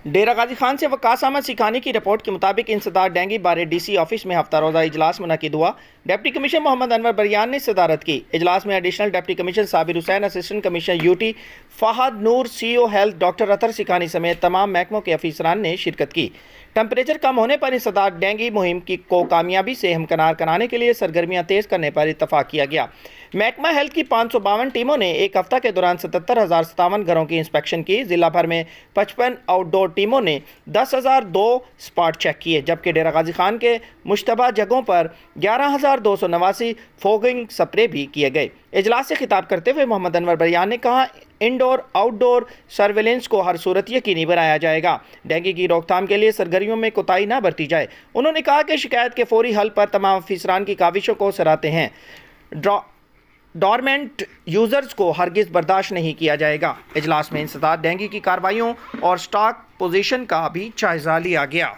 ڈیرہ غازی خان سے وقاص احمد سکھانی کی رپورٹ کے مطابق انسداد ڈینگی بارے ڈی سی آفس میں ہفتہ روزہ اجلاس منعقد ہوا۔ ڈپٹی کمشنر محمد انور بریان نے صدارت کی۔ اجلاس میں ایڈیشنل ڈپٹی کمشنر صابر حسین، اسسٹنٹ کمشنر یوٹی فہد نور، سی او ہیلتھ ڈاکٹر اطہر سکھانی سمیت تمام محکموں کے افسران نے شرکت کی۔ ٹمپریچر کم ہونے پر انسداد ڈینگی مہم کو کامیابی سے ہمکنار کرانے کے لیے سرگرمیاں تیز کرنے پر اتفاق کیا گیا۔ محکمہ ہیلتھ کی 552 ٹیموں نے ایک ہفتہ کے دوران 77,057 گھروں کی انسپیکشن کی۔ ضلع بھر میں 55 آؤٹ ڈور ٹیموں نے 10,002 اسپاٹ چیک کیے، جبکہ ڈیرہ غازی خان کے مشتبہ جگہوں پر 11,289 فوگنگ سپرے بھی کیے گئے۔ اجلاس سے خطاب کرتے ہوئے محمد انور بریان نے کہا، انڈور آؤٹ ڈور سرویلنس کو ہر صورت یقینی بنایا جائے گا۔ ڈینگی کی روک تھام کے لیے سرگرمیوں میں کوتاہی نہ برتی جائے۔ انہوں نے کہا کہ شکایت کے فوری حل پر تمام افسران کی کاوشوں کو سراہتے ہیں۔ ڈورمنٹ یوزرز کو ہرگز برداشت نہیں کیا جائے گا۔ اجلاس میں انسداد ڈینگی کی کارروائیوں اور سٹاک پوزیشن کا بھی جائزہ لیا گیا۔